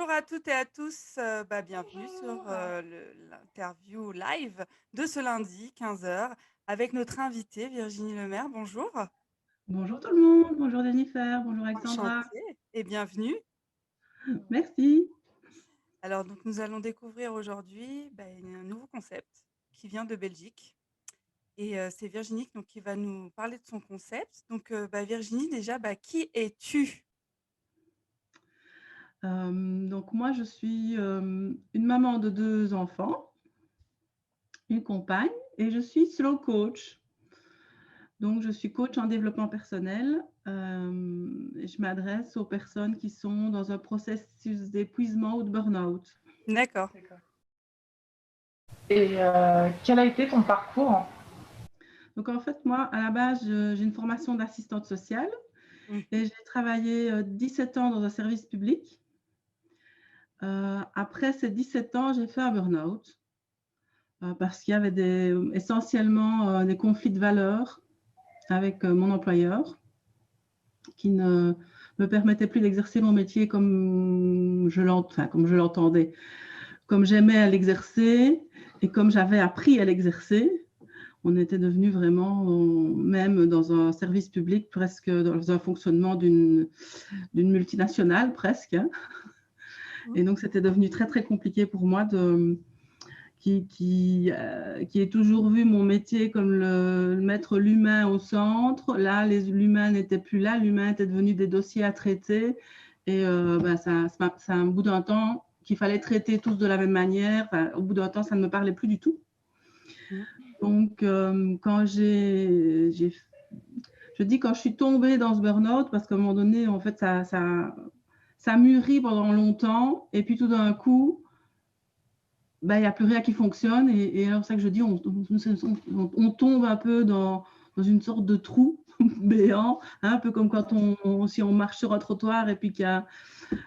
Bonjour à toutes et à tous, bienvenue sur l'interview live de ce lundi 15 h avec notre invitée Virginie Lemaire. Bonjour, Bonjour tout le monde, bonjour Jennifer, bonjour Alexandra. enchantée et bienvenue. Merci. Alors donc nous allons découvrir aujourd'hui un nouveau concept qui vient de Belgique et c'est Virginie donc, qui va nous parler de son concept. Donc Virginie déjà, qui es-tu? Donc moi je suis, une maman de 2 enfants, une compagne et je suis slow coach. Donc je suis coach en développement personnel, et je m'adresse aux personnes qui sont dans un processus d'épuisement ou de burn-out. D'accord. Et quel a été ton parcours? Donc en fait moi à la base j'ai une formation d'assistante sociale Mmh. et j'ai travaillé, 17 ans dans un service public. Après ces 17 ans, j'ai fait un burn-out. Parce qu'il y avait essentiellement des conflits de valeurs avec mon employeur qui ne me permettait plus d'exercer mon métier comme je l'entendais, comme j'aimais à l'exercer et comme j'avais appris à l'exercer. On était devenu vraiment, même dans un service public, presque dans un fonctionnement d'une multinationale presque. Et donc, c'était devenu très, très compliqué pour moi qui ait toujours vu mon métier comme mettre l'humain au centre. Là, l'humain n'était plus là, l'humain était devenu des dossiers à traiter. Et c'est un bout d'un temps qu'il fallait traiter tous de la même manière. Enfin, au bout d'un temps, ça ne me parlait plus du tout. Mmh. Donc, quand je dis quand je suis tombée dans ce burn-out, parce qu'à un moment donné, en fait, ça mûrit pendant longtemps. Et puis tout d'un coup, il n'y a plus rien qui fonctionne. Et alors, c'est ça que je dis, on tombe un peu dans une sorte de trou béant, hein, un peu comme quand si on marche sur un trottoir et puis qu'il y a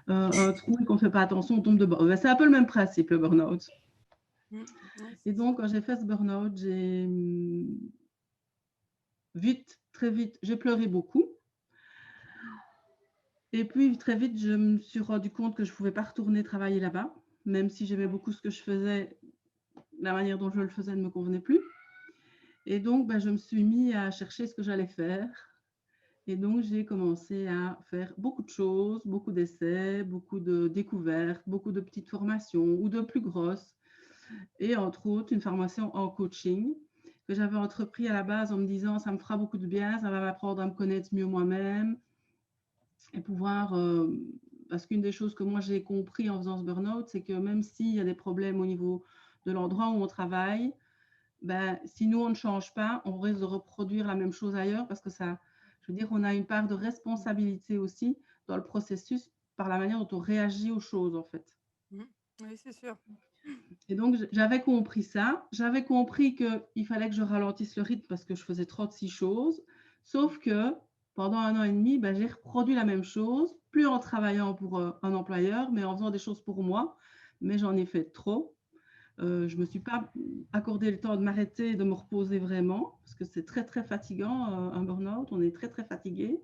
un trou et qu'on ne fait pas attention, on tombe de bas. C'est un peu le même principe, le burn-out. Mmh. Ouais, Et donc, quand j'ai fait ce burn-out, très vite, j'ai pleuré beaucoup. Et puis, très vite, je me suis rendu compte que je ne pouvais pas retourner travailler là-bas, même si j'aimais beaucoup ce que je faisais, la manière dont je le faisais ne me convenait plus. Et donc, je me suis mis à chercher ce que j'allais faire. Et donc, j'ai commencé à faire beaucoup de choses, beaucoup d'essais, beaucoup de découvertes, beaucoup de petites formations ou de plus grosses. Et entre autres, une formation en coaching que j'avais entrepris à la base en me disant ça me fera beaucoup de bien, ça va m'apprendre à me connaître mieux moi-même et pouvoir. Parce qu'une des choses que moi j'ai compris en faisant ce burn-out, c'est que même s'il y a des problèmes au niveau de l'endroit où on travaille, si nous, on ne change pas, on risque de reproduire la même chose ailleurs parce que ça, je veux dire, on a une part de responsabilité aussi dans le processus par la manière dont on réagit aux choses, en fait. Mmh. Oui, c'est sûr. Et donc, j'avais compris ça. J'avais compris qu'il fallait que je ralentisse le rythme parce que je faisais 36 choses. Sauf que pendant 1 an et demi, j'ai reproduit la même chose, plus en travaillant pour un employeur, mais en faisant des choses pour moi. Mais j'en ai fait trop. Je ne me suis pas accordé le temps de m'arrêter et de me reposer vraiment, parce que c'est très, très fatigant, un burn-out. On est très, très fatigué.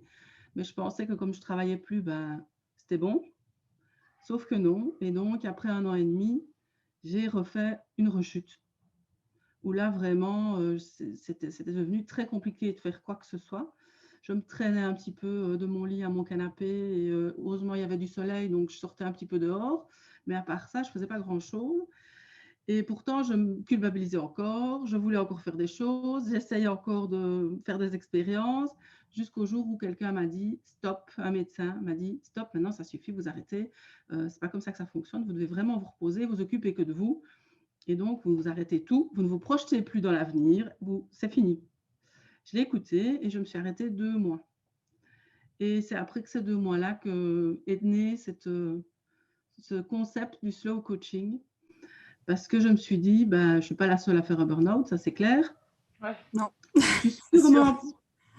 Mais je pensais que comme je ne travaillais plus, c'était bon. Sauf que non. Et donc, après 1 an et demi, j'ai refait une rechute. Où là, vraiment, c'était devenu très compliqué de faire quoi que ce soit. Je me traînais un petit peu de mon lit à mon canapé. Et heureusement, il y avait du soleil, donc je sortais un petit peu dehors. Mais à part ça, je ne faisais pas grand-chose. Et pourtant, je me culpabilisais encore, je voulais encore faire des choses, j'essayais encore de faire des expériences, jusqu'au jour où quelqu'un m'a dit stop, un médecin m'a dit stop, maintenant ça suffit, vous arrêtez, c'est pas comme ça que ça fonctionne, vous devez vraiment vous reposer, vous occuper que de vous, et donc vous arrêtez tout, vous ne vous projetez plus dans l'avenir, c'est fini. Je l'ai écouté et je me suis arrêtée 2 mois. Et c'est après que ces 2 mois-là que est né ce concept du slow coaching. Parce que je me suis dit, je ne suis pas la seule à faire un burn-out, ça c'est clair. Ouais. Non, Je suis c'est sûr. sûrement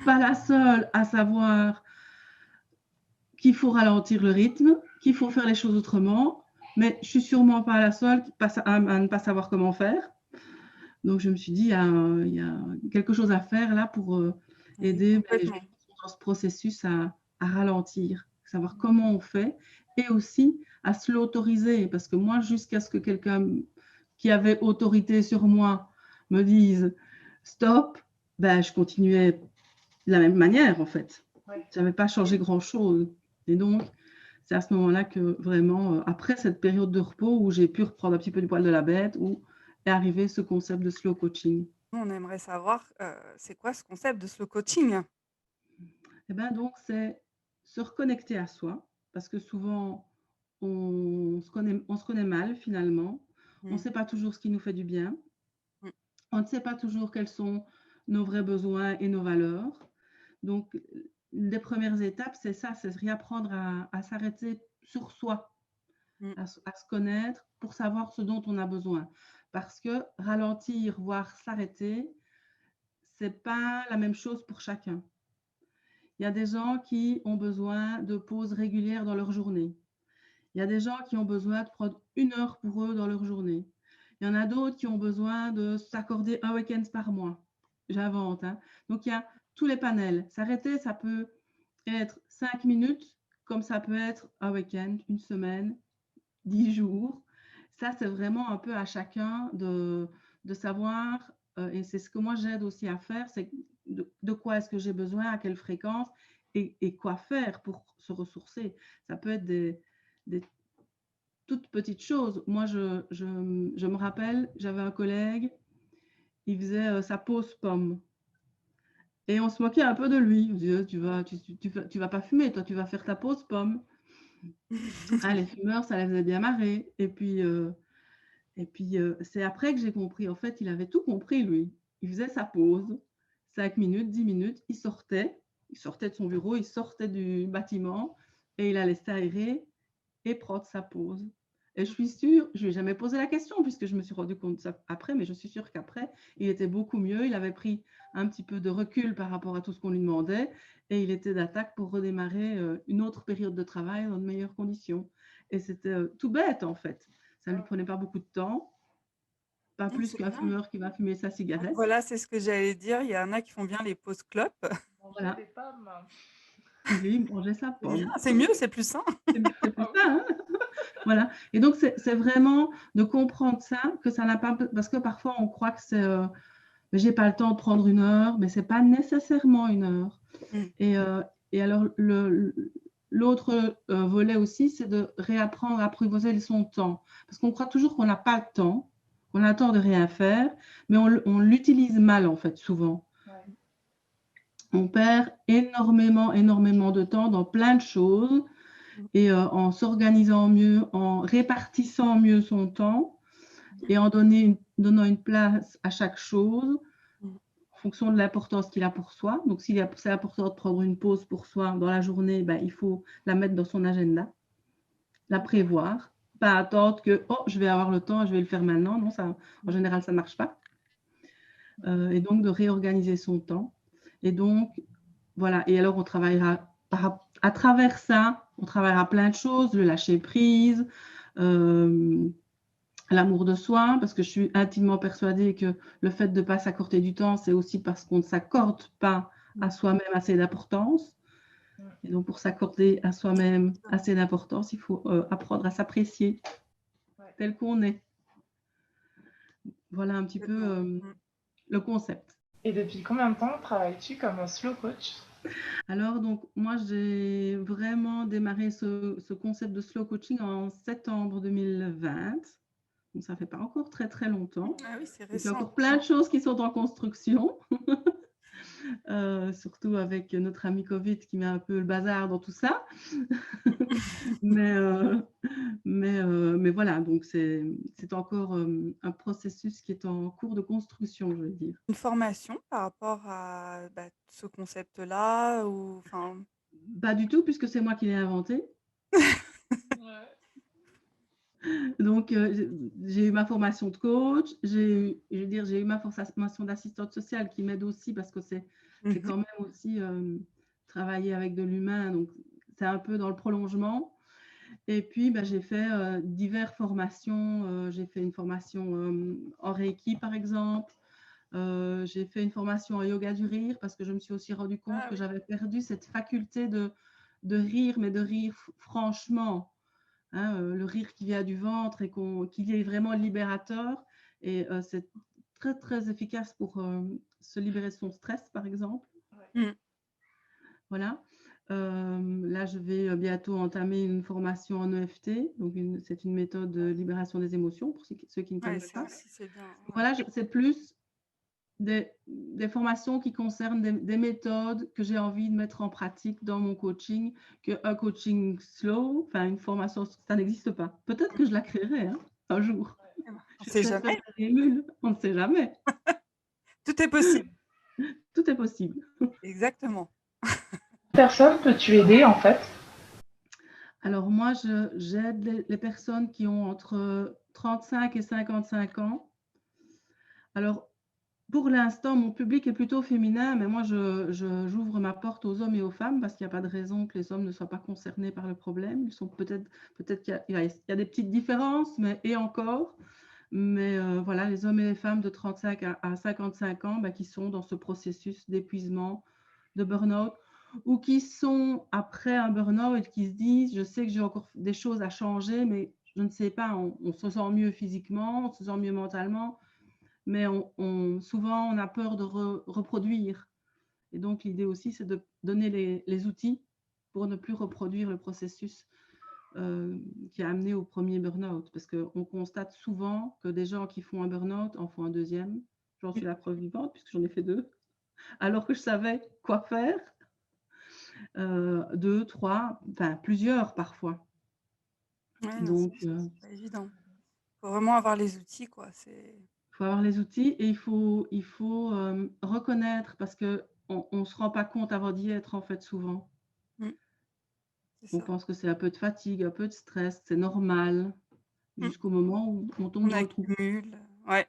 pas la seule à savoir qu'il faut ralentir le rythme, qu'il faut faire les choses autrement, mais je suis sûrement pas la seule à ne pas savoir comment faire. Donc je me suis dit, il y a quelque chose à faire là pour Oui, aider les gens complètement. qui sont dans ce processus à ralentir. savoir comment on fait, et aussi à se l'autoriser. Parce que moi, jusqu'à ce que quelqu'un qui avait autorité sur moi me dise stop, ben, je continuais de la même manière en fait. Ouais. Je n'avais pas changé grand-chose. Et donc, c'est à ce moment-là que vraiment, après cette période de repos où j'ai pu reprendre un petit peu du poil de la bête, où est arrivé ce concept de slow coaching. Nous, on aimerait savoir, c'est quoi ce concept de slow coaching? Et ben donc, c'est se reconnecter à soi, parce que souvent, on se connaît mal finalement. On ne Mmh. sait pas toujours ce qui nous fait du bien. Mmh. On ne sait pas toujours quels sont nos vrais besoins et nos valeurs. Donc, les premières étapes, c'est ça, c'est réapprendre à s'arrêter sur soi, Mmh. à se connaître pour savoir ce dont on a besoin. Parce que ralentir, voire s'arrêter, c'est pas la même chose pour chacun. Il y a des gens qui ont besoin de pauses régulières dans leur journée. Il y a des gens qui ont besoin de prendre 1 heure pour eux dans leur journée. Il y en a d'autres qui ont besoin de s'accorder un week-end par mois. J'invente, hein. Donc, il y a tous les panels. S'arrêter, ça peut être 5 minutes, comme ça peut être un week-end, une semaine, 10 jours. Ça, c'est vraiment un peu à chacun de savoir, et c'est ce que moi j'aide aussi à faire, c'est de quoi est-ce que j'ai besoin, à quelle fréquence, et quoi faire pour se ressourcer. Ça peut être des toutes petites choses. Moi, je me rappelle, j'avais un collègue, il faisait sa pause pomme. Et on se moquait un peu de lui. On disait, tu vas pas fumer, toi, tu vas faire ta pause pomme. Ah, les fumeurs, ça les faisait bien marrer. Et puis, c'est après que j'ai compris. En fait, il avait tout compris, lui. Il faisait sa pause, 5 minutes, 10 minutes, il sortait de son bureau, il sortait du bâtiment et il allait s'aérer et prendre sa pause. Et je suis sûre, je ne lui ai jamais posé la question puisque je me suis rendu compte de ça après, mais je suis sûre qu'après, il était beaucoup mieux. Il avait pris un petit peu de recul par rapport à tout ce qu'on lui demandait et il était d'attaque pour redémarrer une autre période de travail dans de meilleures conditions. Et c'était tout bête en fait. Ça ne lui prenait pas beaucoup de temps, pas Non, plus c'est qu'un bien. fumeur qui va fumer sa cigarette. Voilà, c'est ce que j'allais dire. Il y en a qui font bien les pauses clopes. Manger Voilà, des pommes. lui, il mangeait sa C'est bien, pomme. c'est mieux, c'est plus sain. C'est plus ça, hein. Voilà. Et donc, c'est vraiment de comprendre ça, que ça n'a pas. Parce que parfois, on croit que c'est. Mais j'ai pas le temps de prendre 1 heure, mais c'est pas nécessairement 1 heure. Mmh. Et alors, l'autre volet aussi, c'est de réapprendre à apprivoiser son temps. Parce qu'on croit toujours qu'on n'a pas le temps, qu'on a le temps de rien faire, mais on l'utilise mal, en fait, souvent. Ouais. On perd énormément, énormément de temps dans plein de choses. Et en s'organisant mieux, en répartissant mieux son temps et en donnant une place à chaque chose en fonction de l'importance qu'il a pour soi. Donc, c'est important de prendre une pause pour soi dans la journée, ben, il faut la mettre dans son agenda, la prévoir, pas attendre que « oh, je vais avoir le temps, je vais le faire maintenant ». Non, ça, en général, ça ne marche pas. Et donc, de réorganiser son temps. Et donc, voilà. Et alors, on travaillera à travers ça, on travaillera plein de choses, le lâcher prise, l'amour de soi, parce que je suis intimement persuadée que le fait de ne pas s'accorder du temps, c'est aussi parce qu'on ne s'accorde pas à soi-même assez d'importance. Et donc, pour s'accorder à soi-même assez d'importance, il faut apprendre à s'apprécier tel qu'on est. Voilà un petit peu le concept. Et depuis combien de temps travailles-tu comme slow coach? Alors, donc, moi, j'ai vraiment démarré ce concept de slow coaching en septembre 2020. Donc, ça ne fait pas encore très, très longtemps. Ah oui, c'est Il y a récent. encore plein de choses qui sont en construction, surtout avec notre ami Covid qui met un peu le bazar dans tout ça. mais voilà, donc c'est encore un processus qui est en cours de construction, je veux dire. Une formation par rapport à ce concept-là ou enfin. Pas du tout, puisque c'est moi qui l'ai inventé. Donc, j'ai eu ma formation de coach, j'ai eu ma formation d'assistante sociale qui m'aide aussi parce que c'est quand même aussi travailler avec de l'humain, donc c'est un peu dans le prolongement. Et puis, j'ai fait diverses formations. J'ai fait une formation en Reiki, par exemple. J'ai fait une formation en yoga du rire parce que je me suis aussi rendu compte que j'avais perdu cette faculté de rire, mais de rire franchement, hein, le rire qui vient du ventre et qu'il est vraiment libérateur. Et c'est très, très efficace pour se libérer de son stress, par exemple. Mm. Voilà. Là, je vais bientôt entamer une formation en EFT. Donc, c'est une méthode de libération des émotions, pour ceux qui ne Ouais, connaissent ça pas. aussi, c'est bien. Ouais. Voilà, c'est plus des formations qui concernent des méthodes que j'ai envie de mettre en pratique dans mon coaching, qu'un coaching slow, enfin une formation, ça n'existe pas. Peut-être que je la créerai hein, un jour. On ne Je sait suis jamais. émule, on ne sait jamais. Tout est possible. Tout est possible. Exactement. Personne peux-tu aider en fait? Alors moi, j'aide les personnes qui ont entre 35 et 55 ans. Alors, pour l'instant, mon public est plutôt féminin, mais moi, j'ouvre ma porte aux hommes et aux femmes parce qu'il n'y a pas de raison que les hommes ne soient pas concernés par le problème. Ils sont peut-être qu'il y a des petites différences, et encore. Mais voilà, les hommes et les femmes de 35 à 55 ans qui sont dans ce processus d'épuisement, de burn-out, ou qui sont après un burn-out et qui se disent, je sais que j'ai encore des choses à changer, mais je ne sais pas, on se sent mieux physiquement, on se sent mieux mentalement, mais souvent on a peur de reproduire. Et donc l'idée aussi, c'est de donner les outils pour ne plus reproduire le processus qui a amené au premier burn-out. Parce qu'on constate souvent que des gens qui font un burn-out en font un deuxième. J'en suis la preuve vivante puisque j'en ai fait 2. Alors que je savais quoi faire. 2, 3, enfin plusieurs parfois. Ouais, Donc, c'est pas évident. Il faut vraiment avoir les outils, quoi. il faut avoir les outils et il faut reconnaître parce qu'on ne se rend pas compte avant d'y être en fait souvent. On pense que c'est un peu de fatigue, un peu de stress, c'est normal, jusqu'au moment où on tombe dans le trou. Accumule. Ouais.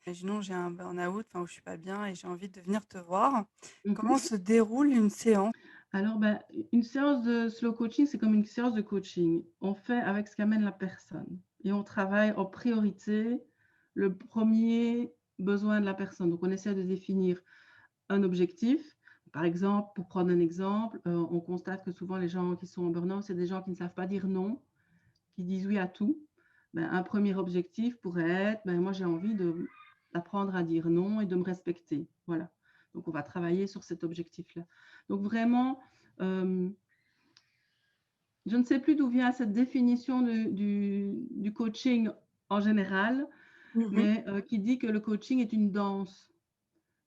Imaginons, j'ai un burn-out, où je suis pas bien et j'ai envie de venir te voir. Comment se déroule une séance? Alors, une séance de slow coaching, c'est comme une séance de coaching. On fait avec ce qu'amène la personne et on travaille en priorité le premier besoin de la personne. Donc, on essaie de définir un objectif. Par exemple, pour prendre un exemple, on constate que souvent les gens qui sont en burn-out, c'est des gens qui ne savent pas dire non, qui disent oui à tout. Un premier objectif pourrait être, moi j'ai envie d'apprendre à dire non et de me respecter. Voilà. Donc on va travailler sur cet objectif-là. Donc vraiment, je ne sais plus d'où vient cette définition du coaching en général, mais qui dit que le coaching est une danse.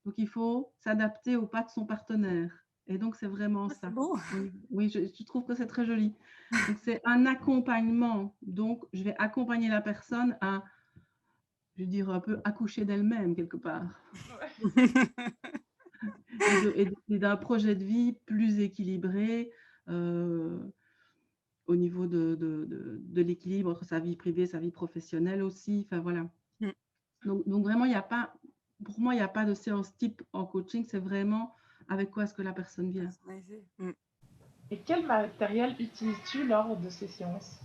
Donc il faut s'adapter au pas de son partenaire. Et donc c'est vraiment ça. C'est beau. Oui, je trouve que c'est très joli. Donc c'est un accompagnement. Donc je vais accompagner la personne à, je veux dire, un peu accoucher d'elle-même quelque part. Et d'un projet de vie plus équilibré au niveau de l'équilibre entre sa vie privée, sa vie professionnelle aussi. Enfin voilà. Donc vraiment, il n'y a pas, pour moi, il n'y a pas de séance type en coaching. C'est vraiment avec quoi est-ce que la personne vient. Et quel matériel utilises-tu lors de ces séances?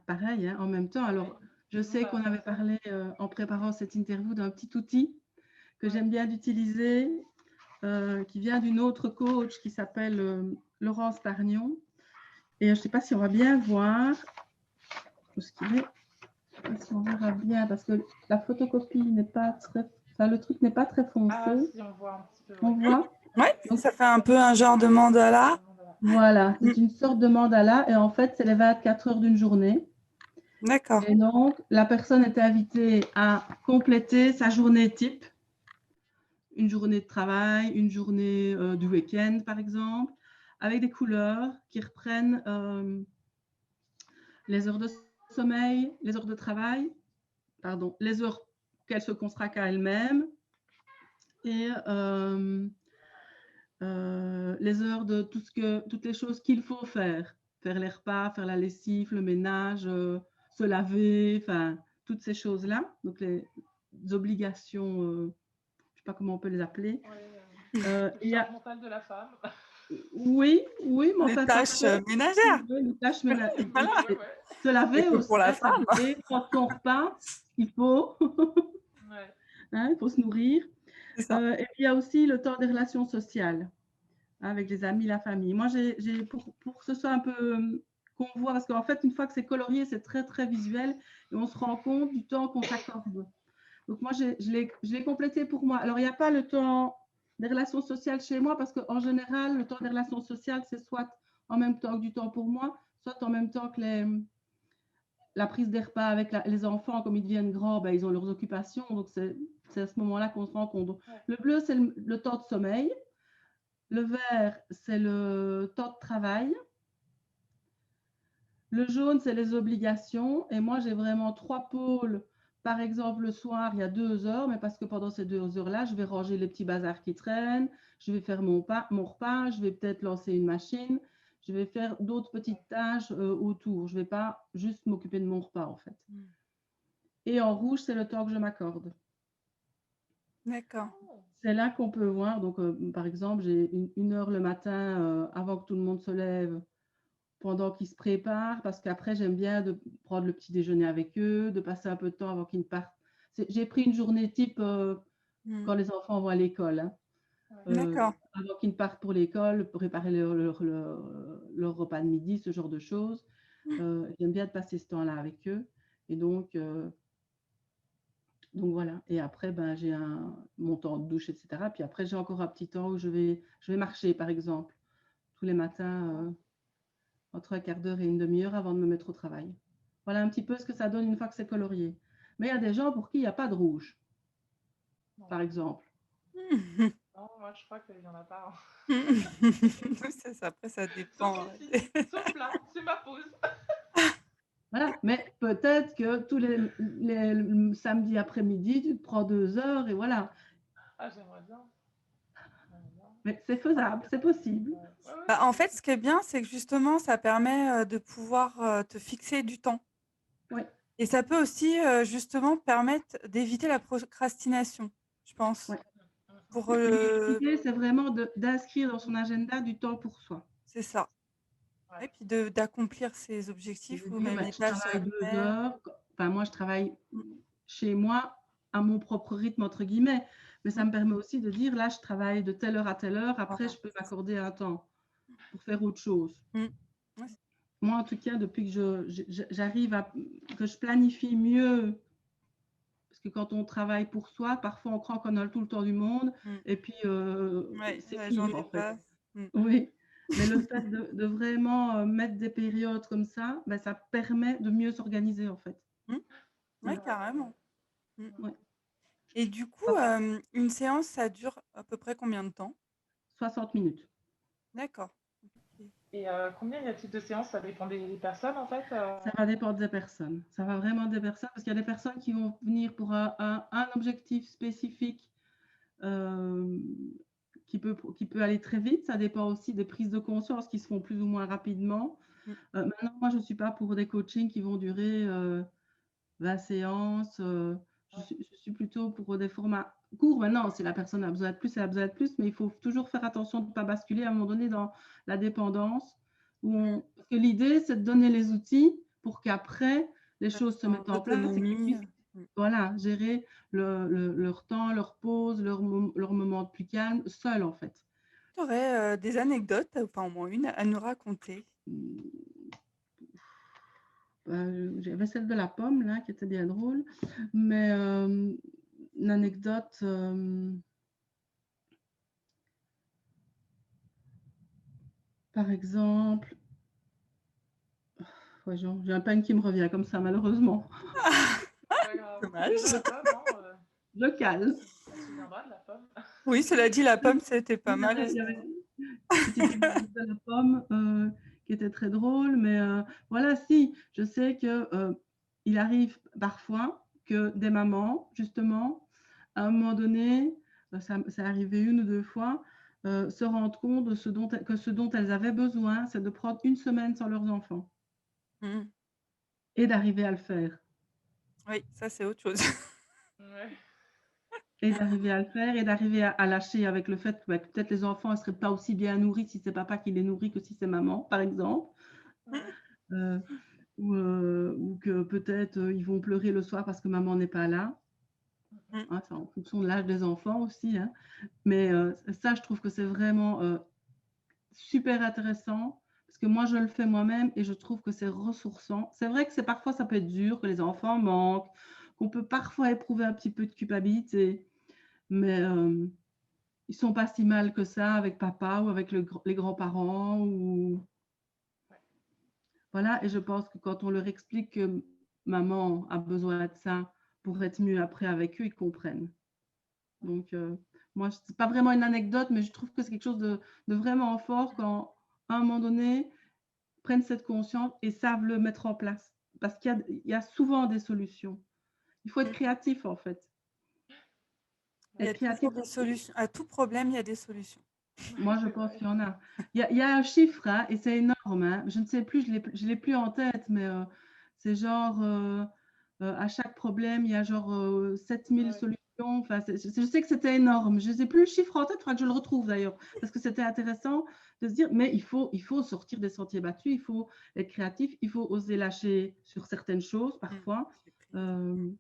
Pareil, en même temps. Alors, je sais qu'on avait parlé en préparant cette interview d'un petit outil que j'aime bien d'utiliser, qui vient d'une autre coach qui s'appelle Laurence Tarnion. Et je ne sais pas si on va bien voir où ce qu'il est. Je ne sais pas si on verra bien parce que la photocopie n'est pas très... Enfin, le truc n'est pas très foncé. Ah, si, on voit un petit peu. On voit? Oui, donc ça fait un peu un genre de mandala. Voilà, c'est une sorte de mandala et en fait, c'est les 24 heures d'une journée. D'accord. Et donc, la personne est invitée à compléter sa journée type. Une journée de travail, une journée du week-end, par exemple, avec des couleurs qui reprennent les heures de sommeil, les heures de travail, les heures qu'elle se consacre à elle-même et les heures de toutes les choses qu'il faut faire. Faire les repas, faire la lessive, le ménage, se laver, enfin, toutes ces choses-là. Donc, les obligations, je ne sais pas comment on peut les appeler. Il y a mental de la femme. Oui, mais les tâches ménagères. Les tâches ménagères. Voilà. Se laver aussi. Pour la femme. Prendre son repas, il faut. Il faut se nourrir. Et puis, il y a aussi le temps des relations sociales. avec les amis, la famille. Moi, pour que ce soit un peu qu'on voit, parce qu'en fait, une fois que c'est colorié, c'est très, très visuel et on se rend compte du temps qu'on s'accorde. Donc, moi, je l'ai complété pour moi. Alors, il n'y a pas le temps des relations sociales chez moi, parce qu'en général, le temps des relations sociales, c'est soit en même temps que du temps pour moi, soit en même temps que la prise des repas avec les enfants. Comme ils deviennent grands, ben, ils ont leurs occupations. Donc, c'est à ce moment-là qu'on se rend compte. Donc, le bleu, c'est le temps de sommeil. Le vert, c'est le temps de travail. Le jaune, c'est les obligations. Et moi, j'ai vraiment 3 pôles. Par exemple, le soir, il y a 2 heures, mais parce que pendant ces 2 heures-là, je vais ranger les petits bazars qui traînent, je vais faire mon repas, je vais peut-être lancer une machine, je vais faire d'autres petites tâches autour. Je ne vais pas juste m'occuper de mon repas, en fait. Et en rouge, c'est le temps que je m'accorde. D'accord. C'est là qu'on peut voir, donc par exemple, j'ai une heure le matin avant que tout le monde se lève, pendant qu'ils se préparent, parce qu'après, j'aime bien de prendre le petit déjeuner avec eux, de passer un peu de temps avant qu'ils ne partent. J'ai pris une journée type quand les enfants vont à l'école. Hein. D'accord. Avant qu'ils ne partent pour l'école, préparer leur repas de midi, ce genre de choses. J'aime bien de passer ce temps-là avec eux. Et donc voilà. Et après, ben, j'ai mon temps de douche, etc. Puis après, j'ai encore un petit temps où je vais marcher, par exemple, tous les matins, entre un quart d'heure et une demi-heure avant de me mettre au travail. Voilà un petit peu ce que ça donne une fois que c'est colorié. Mais il y a des gens pour qui il n'y a pas de rouge, par exemple. Non, moi je crois qu'il n'y en a pas. C'est ça, après, ça dépend. Sauf ici, sauf là, c'est ma pause. Voilà. Mais peut-être que tous les samedis après-midi, tu te prends 2 heures et voilà. Ah, j'aimerais bien. Mais c'est faisable, c'est possible. Bah, en fait, ce qui est bien, c'est que justement, ça permet de pouvoir te fixer du temps. Oui. Et ça peut aussi justement permettre d'éviter la procrastination, je pense. Ouais. Pour, L'idée, c'est vraiment d'inscrire dans son agenda du temps pour soi. c'est ça. Ouais. Et puis d'accomplir ses objectifs De ou dire, même ben, les je tâches travaille à 2 faire. heures. Enfin, moi, je travaille chez moi à mon propre rythme, entre guillemets. Mais ça me permet aussi de dire, là, je travaille de telle heure à telle heure. Après, Voilà, je peux c'est ça. m'accorder un temps pour faire autre chose. Ouais, c'est- Moi, en tout cas, depuis que j'arrive que je planifie mieux, parce que quand on travaille pour soi, parfois on croit qu'on a tout le temps du monde, et puis Ouais, c'est la pire, journée en fait. passe. Oui, mais le fait de vraiment mettre des périodes comme ça, ben, ça permet de mieux s'organiser, en fait. Oui, Ouais. carrément. Ouais. Et du coup, Voilà. une séance, ça dure à peu près combien de temps? 60 minutes. D'accord. Et combien y a-t-il de séances? Ça dépend des personnes en fait. Ça va dépendre des personnes. Ça va vraiment des personnes, parce qu'il y a des personnes qui vont venir pour un objectif spécifique qui peut aller très vite. Ça dépend aussi des prises de conscience qui se font plus ou moins rapidement. Maintenant, moi, je ne suis pas pour des coachings qui vont durer 20 séances. Je suis plutôt pour des formats courts. Maintenant, si la personne a besoin de plus, elle a besoin de plus, mais il faut toujours faire attention de ne pas basculer à un moment donné dans la dépendance. Parce que l'idée, c'est de donner les outils pour qu'après, les choses se mettent en place et qu'ils puissent voilà, gérer leur temps, leur pause, leur moment de plus calme, seul en fait. Tu aurais des anecdotes, enfin au moins une, à nous raconter? J'avais celle de la pomme, là, qui était bien drôle. Mais une anecdote... par exemple... Ouais, j'ai un pain qui me revient comme ça, malheureusement. Pas grave. Dommage. Déjà la pomme, hein, Je cale. on se souviendra de la pomme. Oui, cela dit, la pomme, c'était pas Il y mal avait, aussi. il y avait une petite anecdote de la pomme qui était très drôle. Mais voilà, si, je sais que il arrive parfois que des mamans, justement, à un moment donné, ça est arrivé 1 ou 2 fois, se rendent compte de que ce dont elles avaient besoin, c'est de prendre 1 semaine sans leurs enfants Mmh. et d'arriver à le faire. Oui, ça, c'est autre chose. Ouais. Et d'arriver à le faire et d'arriver à lâcher avec le fait que, bah, que peut-être les enfants ne seraient pas aussi bien nourris si c'est papa qui les nourrit que si c'est maman, par exemple. Ouais. Ou que peut-être ils vont pleurer le soir parce que maman n'est pas là. Hein, c'est en fonction de l'âge des enfants aussi. Hein. Mais ça, je trouve que c'est vraiment super intéressant parce que moi, je le fais moi-même et je trouve que c'est ressourçant. C'est vrai que parfois, ça peut être dur, que les enfants manquent, qu'on peut parfois éprouver un petit peu de culpabilité, mais ils sont pas si mal que ça avec papa ou avec les grands-parents ou voilà. Et je pense que quand on leur explique que maman a besoin de ça pour être mieux après avec eux, ils comprennent. Donc, moi, c'est pas vraiment une anecdote, mais je trouve que c'est quelque chose de vraiment fort quand, à un moment donné, prennent cette conscience et savent le mettre en place. Parce qu'il y a souvent des solutions. Il faut être Mm. créatif, en fait. Il y Être a créatif, toujours des solutions. À tout problème, il y a des solutions. moi, je C'est pense vrai. qu'il y en a. Il y a un chiffre, hein, et c'est énorme. Hein. Je ne sais plus, je l'ai plus en tête, mais c'est genre, à chaque problème, il y a genre 7000 Ouais. solutions. Enfin, je sais que c'était énorme. Je ne sais plus le chiffre en tête, il faudra que je le retrouve d'ailleurs, parce que c'était intéressant de se dire, mais il faut sortir des sentiers battus, il faut être créatif, il faut oser lâcher sur certaines choses Mm. parfois. Lâcher prise.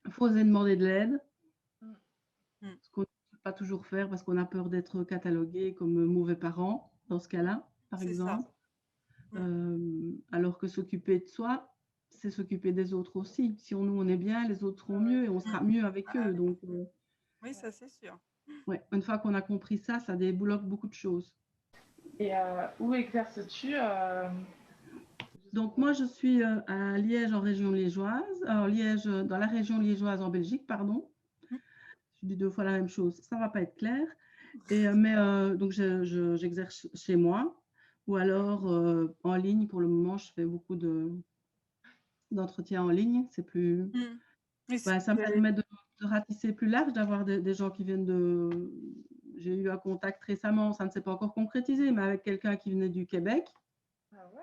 Il faut oser demander de l'aide, Mm. Mm. ce qu'on ne peut pas toujours faire parce qu'on a peur d'être catalogué comme mauvais parent dans ce cas-là, par C'est ça. exemple. Mm. Alors que s'occuper de soi, c'est s'occuper des autres aussi. Si nous, on est bien, les autres seront mieux et on sera Mm. mieux avec Ah eux. oui. Donc, Oui, ça c'est sûr. ouais, une fois qu'on a compris ça, ça débloque beaucoup de choses. Et où exerces-tu Donc, moi, je suis à Liège, en région liégeoise. Alors, Liège, dans la région liégeoise, en Belgique, pardon. Mm. Je dis deux fois la même chose. Ça ne va pas être clair. Donc, j'exerce chez moi. Ou alors, en ligne, pour le moment, je fais beaucoup d'entretiens en ligne. C'est plus... Mm. Oui, Bah, ça me permet de ratisser plus large, d'avoir des gens qui viennent de... J'ai eu un contact récemment, ça ne s'est pas encore concrétisé, mais avec quelqu'un qui venait du Québec. Ah ouais,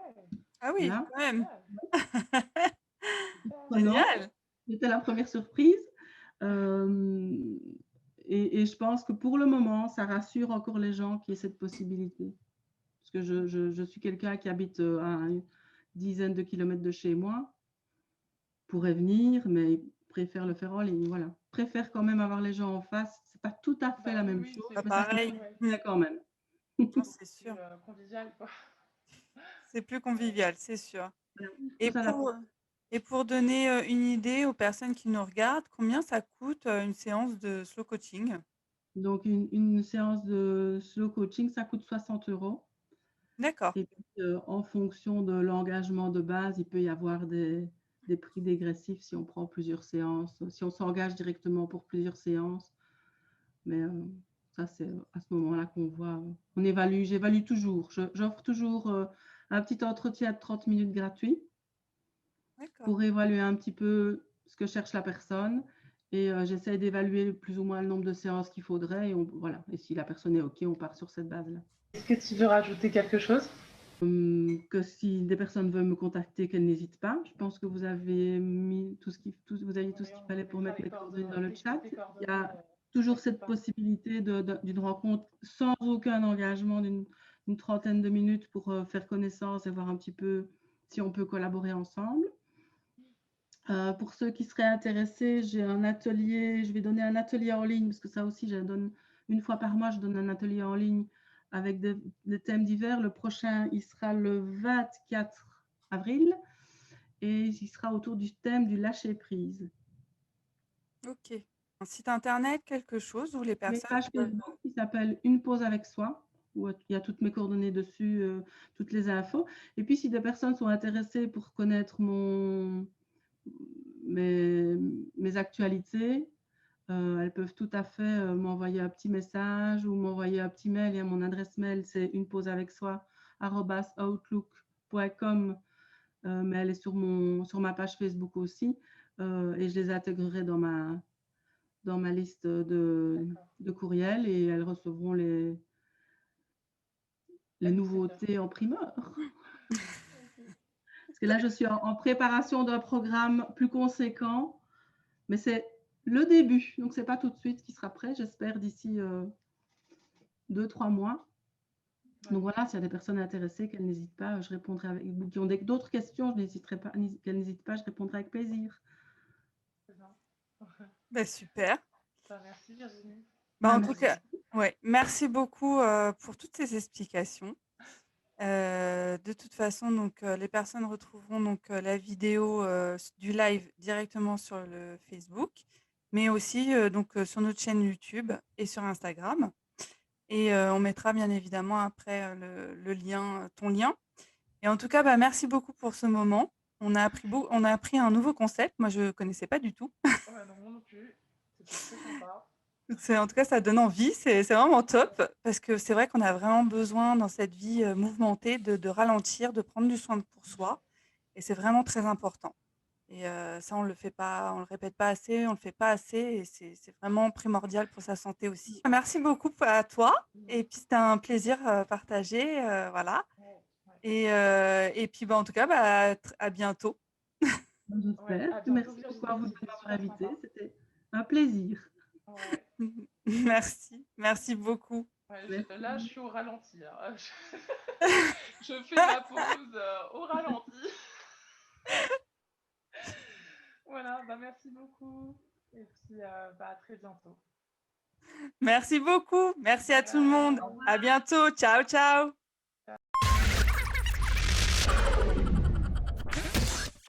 Ah oui, Voilà. quand même. super, super. Prenant. Génial. C'était la première surprise. Euh, et je pense que pour le moment, ça rassure encore les gens qui aient cette possibilité. Parce que je suis quelqu'un qui habite à une dizaine de kilomètres de chez moi, pourrait venir, mais préfère le faire en ligne. Voilà. Préfère quand même avoir les gens en face. C'est pas tout à fait Bah la oui, même oui, chose, Pas mais ça fait pareil. toujours ouais, bien quand même. Non, c'est plus sûr. convivial, quoi. C'est plus Ouais. convivial, c'est sûr. Voilà. Faut Et s'adapter. pour donner une idée aux personnes qui nous regardent, combien ça coûte une séance de slow coaching? Donc, une séance de slow coaching, ça coûte 60 euros. D'accord. Et puis, en fonction de l'engagement de base, il peut y avoir des prix dégressifs si on prend plusieurs séances, si on s'engage directement pour plusieurs séances. Mais ça, c'est à ce moment-là qu'on voit. On évalue, j'évalue toujours. J'offre toujours un petit entretien de 30 minutes gratuit D'accord. pour évaluer un petit peu ce que cherche la personne. Et j'essaie d'évaluer plus ou moins le nombre de séances qu'il faudrait. Et voilà. Et si la personne est OK, on part sur cette base-là. Est-ce que tu veux rajouter quelque chose? Que si des personnes veulent me contacter, qu'elles n'hésitent pas. Je pense que vous avez mis vous avez tout Oui, ce qu'il on fallait pour mettra mettre les mes coordonnées dans le coordonnées, chat. tes Il y coordonnées a toujours quelque cette part. possibilité d'une rencontre sans aucun engagement d'une trentaine de minutes pour faire connaissance et voir un petit peu si on peut collaborer ensemble. Pour ceux qui seraient intéressés, j'ai un atelier, je vais donner un atelier en ligne, parce que ça aussi, je donne une fois par mois, je donne un atelier en ligne avec des thèmes divers. Le prochain, il sera le 24 avril et il sera autour du thème du lâcher-prise. Ok. Un site internet, quelque chose où les J'ai une personnes page peuvent... Facebook qui s'appelle Une pause avec soi, où il y a toutes mes coordonnées dessus, toutes les infos. Et puis, si des personnes sont intéressées pour connaître mes actualités, elles peuvent tout à fait m'envoyer un petit message ou m'envoyer un petit mail. Et mon adresse mail, c'est unepauseavecSoi@outlook.com. Mais elle est sur ma page Facebook aussi. Et je les intégrerai dans ma liste de courriels et elles recevront les nouveautés en primeur. Parce que là, je suis en préparation d'un programme plus conséquent, mais c'est le début. Donc, ce n'est pas tout de suite qui sera prêt, j'espère, d'ici 2-3 mois. Donc voilà, s'il y a des personnes intéressées, qu'elles n'hésitent pas, je répondrai avec vous. Qui ont d'autres questions, qu'elles n'hésitent pas, je répondrai avec plaisir. C'est ça. Bah, super. Bah, merci Virginie. Bah, en tout Merci. cas, Ouais, merci beaucoup pour toutes ces explications. De toute façon, donc, les personnes retrouveront donc la vidéo du live directement sur le Facebook, mais aussi donc, sur notre chaîne YouTube et sur Instagram. Et on mettra bien évidemment après le lien, ton lien. Et en tout cas, bah, merci beaucoup pour ce moment. On a appris un nouveau concept. Moi, je ne connaissais pas du tout. Ouais, non, moi non plus. C'était très sympa. En tout cas, ça donne envie. C'est vraiment top parce que c'est vrai qu'on a vraiment besoin dans cette vie mouvementée de ralentir, de prendre du soin pour soi. Et c'est vraiment très important. Et ça, on le fait pas, on le répète pas assez, on le fait pas assez. Et c'est vraiment primordial pour sa santé aussi. Merci beaucoup à toi. Et puis, c'était un plaisir partagé. Voilà. Ouais, ouais. Et puis, bah, en tout cas, bah, à bientôt. Ouais, J'espère. à bientôt Merci beaucoup à Virginie, vous de c'était m'avoir super invité. sympa. C'était un plaisir. Ouais. Merci. Merci beaucoup. Ouais, là, je Merci. suis au ralenti, hein. Je fais ma pause au ralenti. Voilà, bah merci beaucoup. Et puis, bah, à très bientôt. Merci beaucoup. Merci à Bye tout le monde. bye. À bientôt. Ciao, ciao.